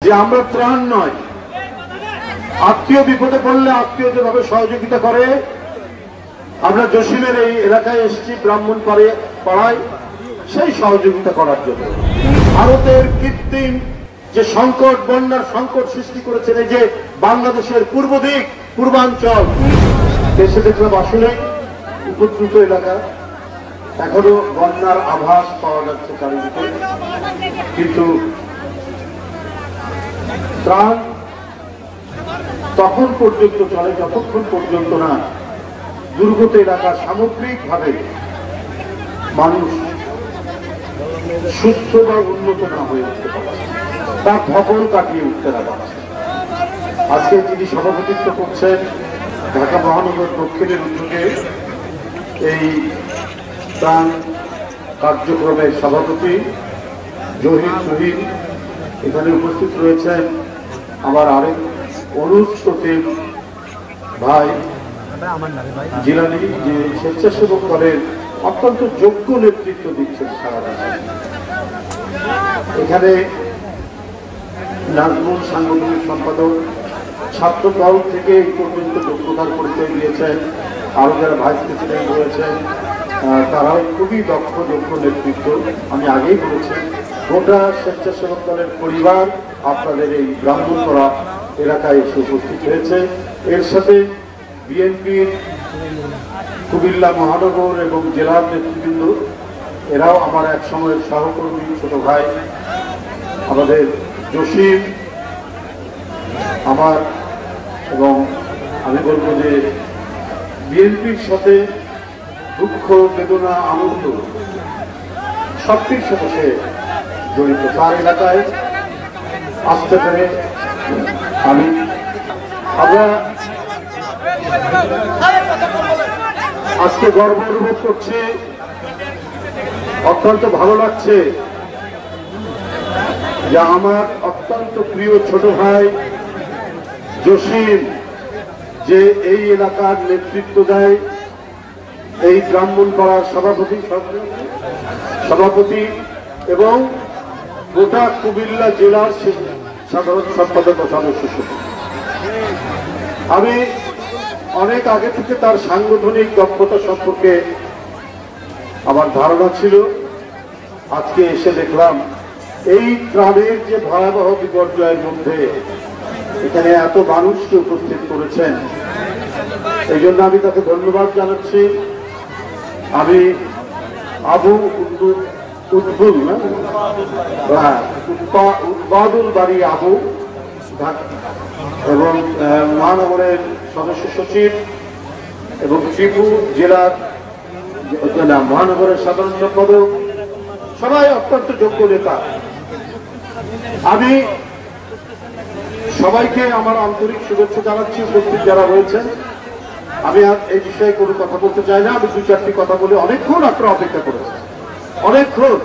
যে আমরা ত্রাণ নয়, আত্মীয় বিপদে পড়লে আত্মীয় যেভাবে সহযোগিতা করে, আমরা জসিমের এই এলাকায় এসেছি ব্রাহ্মণ পাড়ায় সেই সহযোগিতা করার জন্য। ভারতের কৃত্রিম যে সংকট, বন্যার সংকট সৃষ্টি করেছেন এই যে বাংলাদেশের পূর্ব দিক, পূর্বাঞ্চল, দেশে দেখলাম আসলে উপদ্রুত এলাকা, এখনো বন্যার আভাস পাওয়া যাচ্ছে চারিদিকে, কিন্তু ত্রাণ তখন পর্যন্ত চলে যতক্ষণ পর্যন্ত না দুর্গত এলাকা সামগ্রিকভাবে মানুষ সুস্থ বা উন্নত না হয়ে উঠতে পারে, তার ধকল কাটিয়ে উঠতে না পারছে। আজকে যিনি সভাপতিত্ব করছেন ঢাকা মহানগর দক্ষিণের উদ্যোগে এই ত্রাণ কার্যক্রমের সভাপতি জহির এখানে উপস্থিত রয়েছেন আমার আরেক অনুষ্ঠিত ভাই জিলানি, যে স্বেচ্ছাসেবক দলের অত্যন্ত যোগ্য নেতৃত্ব দিচ্ছেন সারা দেশে। এখানে নাজমুল সাংগঠনিক সম্পাদক, ছাত্র দল থেকে এই পর্যন্ত যোগ্যতার পরিচয় দিয়েছেন, আরো যারা ভাইস প্রেসিডেন্ট রয়েছেন তারাও খুবই দক্ষ যোগ্য নেতৃত্ব। আমি আগেই বলেছি গোটা স্বেচ্ছাসেবক দলের পরিবার আপনাদের এই ব্রাহ্মণপাড়া এলাকায় এসে উপস্থিত হয়েছে। এর সাথে বিএনপির কুমিল্লা মহানগর এবং জেলার নেতৃবৃন্দ, এরাও আমার এক সময়ের সহকর্মী, ছোট ভাই আমাদের জসিম আমার, এবং আমি বলবো যে বিএনপির সাথে দুঃখ, বেদনা, আনন্দ সবটির সাথে সে জড়িত। তার এলাকায় আসতে পেরে আমরা আজকে গর্ব অনুভব করছি, অত্যন্ত ভালো লাগছে যে আমার অত্যন্ত প্রিয় ছোট ভাই জসিম যে এই এলাকার নেতৃত্ব দেয়, এই ব্রাহ্মণপাড়ার সভাপতি এবং গোটা কুমিল্লা জেলার সাধারণ সম্পাদক ও সদস্য। আমি অনেক আগে থেকে তার সাংগঠনিক দক্ষতা সম্পর্কে আমার ধারণা ছিল, আজকে এসে দেখলাম এই ত্রাণের যে ভয়াবহ বিপর্যয়ের মধ্যে এখানে এত মানুষকে উপস্থিত করেছেন, এই জন্য আমি তাকে ধন্যবাদ জানাচ্ছি। আমি আবু উদ্বাদুল বাড়ি আবু এবং মহানগরের সদস্য সচিব এবং ত্রিপুর জেলার মহানগরের সাধারণ সম্পাদক, সবাই অত্যন্ত যোগ্য নেতা। আমি সবাইকে আমার আন্তরিক শুভেচ্ছা জানাচ্ছি, উপস্থিত যারা রয়েছেন। আমি আর এই বিষয়ে কোনো কথা বলতে চাই না, আমি 2-4টি কথা বলে অনেকক্ষণ আপনারা অপেক্ষা করেছেন, অনেকক্ষণ।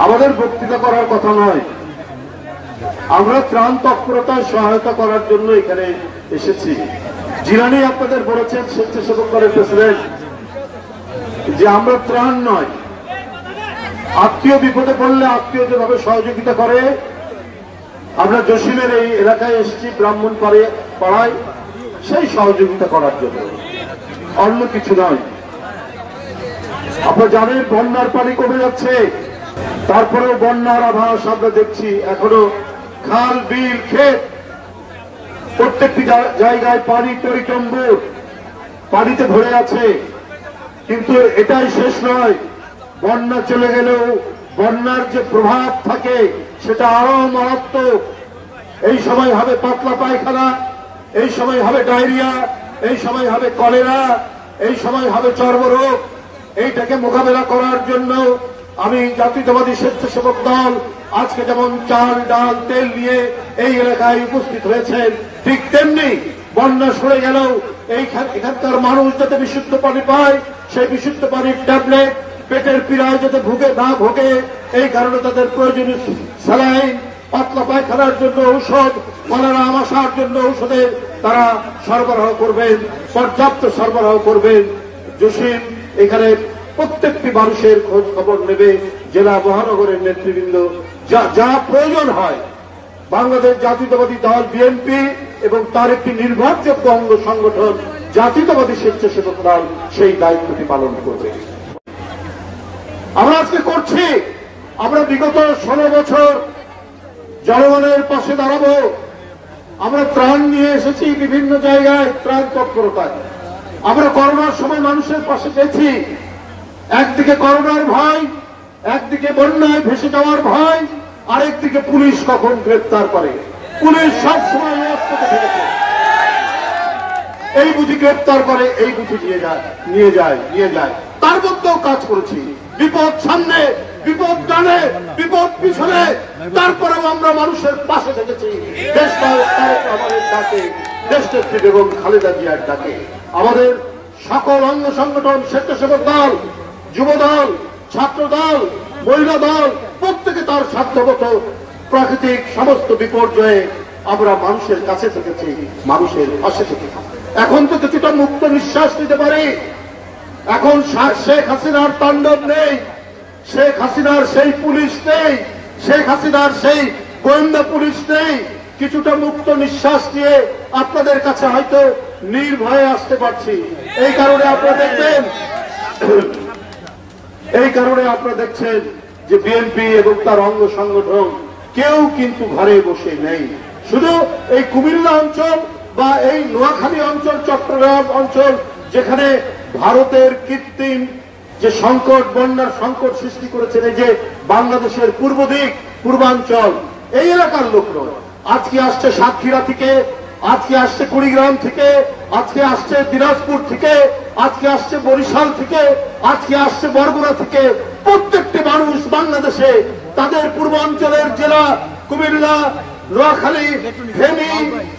আমাদের বক্তৃতা করার কথা নয়, আমরা ত্রাণ তৎপরতায় সহায়তা করার জন্য এখানে এসেছি। জিলানি আপনাদের বলেছেন, স্বেচ্ছাসেবক দলের প্রেসিডেন্ট, যে আমরা ত্রাণ নয়, আত্মীয় বিপদে পড়লে আত্মীয় যেভাবে সহযোগিতা করে, আমরা জসিমের এই এলাকায় এসেছি ব্রাহ্মণ পাড়ায় সেই সহযোগিতা করার জন্য, অন্য কিছু নয়। আপনারা জানেন বন্যার পানি কমে যাচ্ছে, তারপরেও বন্যার আভাস আমরা দেখছি। এখনো খাল, বিল, ক্ষেত প্রত্যেকটি জায়গায় পানি তরিতম্বুর, পানিতে ভরে আছে। কিন্তু এটাই শেষ নয়, বন্যা চলে গেলেও বন্যার যে প্রভাব থাকে সেটা আরো মারাত্মক। এই সময় হবে পাতলা পায়খানা, এই সময় হবে ডায়রিয়া, এই সময় হবে কলেরা, এই সময় হবে চর্মরোগ। এইটাকে মোকাবেলা করার জন্য আমি জাতীয়তাবাদী স্বেচ্ছাসেবক দল আজকে যেমন চাল, ডাল, তেল নিয়ে এই এলাকায় উপস্থিত হয়েছেন, ঠিক তেমনি বন্যা সরে গেলেও এখানকার মানুষ যাতে বিশুদ্ধ পানি পায়, সেই বিশুদ্ধ পানির ট্যাবলেট, পেটের পীড়ায় যাতে না ভোগে, এই কারণে তাদের প্রয়োজনীয় স্যালাইন, পাতলা পায়খানার জন্য ঔষধ, কলেরা আমাশার জন্য ঔষধের তারা সরবরাহ করবেন, পর্যাপ্ত সরবরাহ করবেন। জসিম এখানে প্রত্যেকটি মানুষের খোঁজ খবর নেবে, জেলা মহানগরের নেতৃবৃন্দ যা প্রয়োজন হয় বাংলাদেশ জাতীয়তাবাদী দল বিএনপি এবং তার একটি নির্ভরযোগ্য অঙ্গ সংগঠন জাতীয়তাবাদী স্বেচ্ছাসেবক দল সেই দায়িত্বটি পালন করবে। আমরা আজকে করছি, আমরা বিগত 16 বছর জনগণের পাশে দাঁড়াবো। আমরা ত্রাণ নিয়ে এসেছি বিভিন্ন জায়গায়, ত্রাণ তৎপরতায়। আমরা করোনার সময় মানুষের পাশে গেছি। একদিকে করোনার ভয়, একদিকে বন্যায় ভেসে যাওয়ার ভয়, আরেকদিকে পুলিশ কখন গ্রেপ্তার করে। পুলিশ সবসময় থেকেছে, এই বুঝি গ্রেপ্তার করে, এই বুঝি নিয়ে যায়। তার মধ্যেও কাজ করেছি। বিপদ সামনে, বিপদ ডানে, বিপদ পিছনে, তারপরেও আমরা মানুষের পাশে থেকেছি। আমাদের ডাকে, দেশনেত্রী বেগম খালেদা জিয়ার ডাকে আমাদের সকল অঙ্গ সংগঠন, স্বেচ্ছাসেবক দল, যুব দল, ছাত্র দল, মহিলা দল, প্রত্যেকে তার সাধ্যমত প্রাকৃতিক সমস্ত বিপর্যয়ে আমরা মানুষের কাছে থেকেছি, মানুষের পাশে থেকেছি। এখন তো কিছুটা মুক্ত নিঃশ্বাস নিতে পারি। এখন শেখ হাসিনার তাণ্ডব নেই, শেখ হাসিনার সেই পুলিশ নেই, শেখ হাসিনার সেই গোয়েন্দা পুলিশ নেই। কিছুটা মুক্ত নিঃশ্বাস নিয়ে আপনাদের কাছে হয়তো নির্ভয়ে আসতে পারছি। এই কারণে আপনারা দেখছেন যে বিএনপি এবং তার অঙ্গ সংগঠন কেউ কিন্তু ঘরে বসে নেই। শুধু এই কুমিল্লা অঞ্চল বা এই নোয়াখালী অঞ্চল, চট্টগ্রাম অঞ্চল, যেখানে ভারতের কৃত্রিম যে সংকট, বন্যার সংকট সৃষ্টি করেছেন, এই যে বাংলাদেশের পূর্ব দিক, পূর্বাঞ্চল, এই এলাকার লোকরা আজকে আসছে সাতক্ষীরা থেকে, আজকে আসছে কুড়িগ্রাম থেকে, আজকে আসছে দিনাজপুর থেকে, আজকে আসছে বরিশাল থেকে, আজকে আসছে বরগুনা থেকে। প্রত্যেকটি মানুষ বাংলাদেশে তাদের পূর্বাঞ্চলের জেলা কুমিল্লা, নোয়াখালী, ফেনী,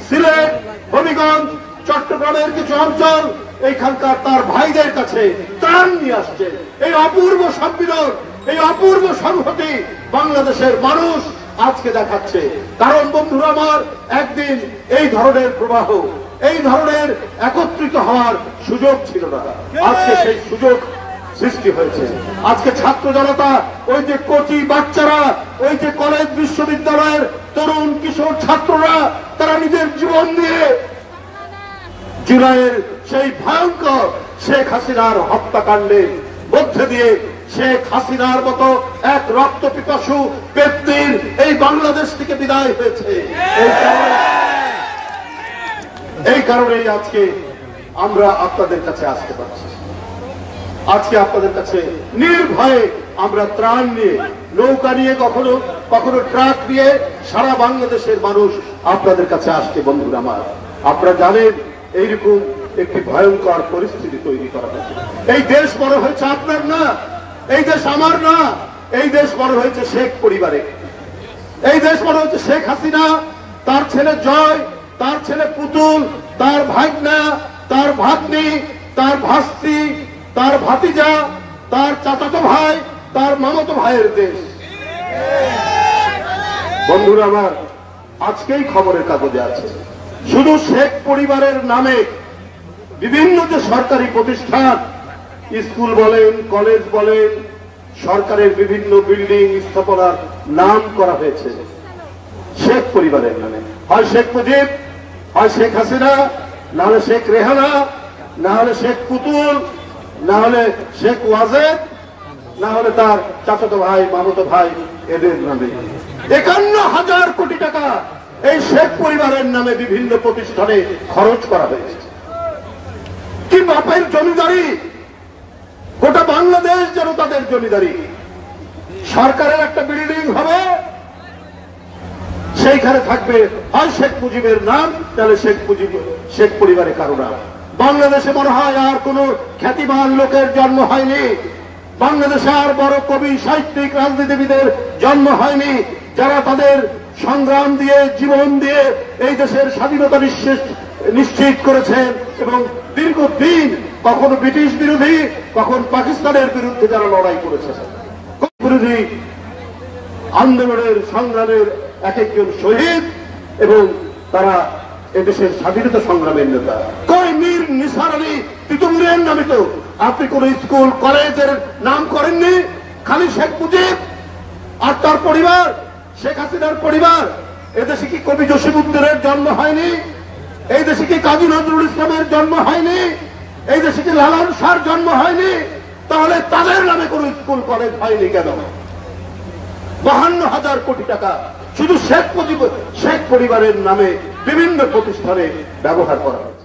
সিলেট, হবিগঞ্জ, চট্টগ্রামের কিছু অঞ্চল, এইখানকার তার ভাইদের কাছে ত্রাণ নিয়ে আসছে। এই অপূর্ব সম্মিলন, এই অপূর্ব সংহতি বাংলাদেশের মানুষ আজকে দেখাচ্ছে। কারণ বন্ধুরা আমার, একদিন এই ধরনের প্রবাহ, এই ধরনের একত্রিত হওয়ার সুযোগ ছিল না। আজকে সেই সুযোগ সৃষ্টি হয়েছে। আজকে ছাত্র জনতা, ওই যে কোচি বাচ্চারা, ওই যে কলেজ বিশ্ববিদ্যালয়ের তরুণ কিশোর ছাত্ররা, তারা নিজের জীবন দিয়ে জুলাইয়ের সেই ভয়ঙ্কর শেখ হাসিনার হত্যাকাণ্ডের মধ্যে দিয়ে শেখ হাসিনার মতো এক রক্ত পিপাসু ব্যক্তির এই বাংলাদেশ থেকে বিদায় হয়েছে। এই কারণেই আজকে আমরা আপনাদের কাছে আসতে পারছি। আজকে আপনাদের কাছে নির্ভয়ে আমরা ত্রাণ নিয়ে, নৌকা নিয়ে, কখনো কখনো ট্রাক নিয়ে সারা বাংলাদেশের মানুষ আপনাদের কাছে আসছে। বন্ধুরা আমার, আপনারা জানেন এইরকম একটি ভয়ঙ্কর পরিস্থিতি তৈরি করা হয়েছে। এই দেশ বড় হয়েছে আপনার না, এই দেশ আমার না, এই দেশ বড় হয়েছে শেখ পরিবারে। এই দেশ বড় হয়েছে শেখ হাসিনা, তার ছেলে জয়, তার ছেলে পুতুল, তার ভাগনা, তার ভাগ্নি, তার ভাস্তি, তার ভাতিজা, তার চাচাতো ভাই, তার মামাতো ভাইয়ের দেশ। বন্ধুরা আমার, আজকেই খবরের কাগজে আছে শুধু শেখ পরিবারের নামে বিভিন্ন যে সরকারি প্রতিষ্ঠান, স্কুল বলেন, কলেজ বলেন, সরকারের বিভিন্ন বিল্ডিং স্থাপনার নাম করা হয়েছে শেখ পরিবারের নামে। হয় শেখ মুজিব, হয় শেখ হাসিনা, না হলে শেখ রেহানা, না হলে শেখ পুতুল, না হলে শেখ ওয়াজেদ, না হলে তার চাচাতো ভাই, মামাতো ভাই, এদের নামে 51,000 কোটি টাকা এই শেখ পরিবারের নামে বিভিন্ন প্রতিষ্ঠানে খরচ করা হয়েছে। কি বাপের জমিদারি, গোটা বাংলাদেশ যেন তাদের জমিদারি। সরকারের একটা বিল্ডিং হবে, সেইখানে থাকবে হয় শেখ মুজিবের নাম, তাহলে শেখ পরিবারের কারো নাম। বাংলাদেশে মনে হয় আর কোন খ্যাতিমান লোকের জন্ম হয়নি, বাংলাদেশে আর বড় কবি, সাহিত্যিক, রাজনীতিবিদের জন্ম হয়নি, যারা তাদের সংগ্রাম দিয়ে, জীবন দিয়ে এই দেশের স্বাধীনতা নিশ্চিত করেছেন এবং দীর্ঘদিন কখনো ব্রিটিশ বিরোধী, কখন পাকিস্তানের বিরুদ্ধে যারা লড়াই করেছেন। বিরোধী আন্দোলনের সংগ্রামের এক একজন শহীদ এবং তারা এদেশের স্বাধীনতা সংগ্রামের নেতা। কই মীর নিসার আলী তিতুমিরের নামে তো আপনি কোন স্কুল কলেজের নাম করেননি, খালি শেখ মুজিব আর তার পরিবার, শেখ হাসিনার পরিবার, এদেশে কি কবি জসিমউদ্দিনের জন্ম হয়নি? এই দেশে কি কাজী নজরুল ইসলামের জন্ম হয়নি? এই দেশে কি লালন শাহর জন্ম হয়নি? তাহলে তাদের নামে কোন স্কুল কলেজ হয়নি কেন? 52,000 কোটি টাকা শুধু শেখ পরিবারের নামে বিভিন্ন প্রতিষ্ঠানে ব্যবহার করা হয়।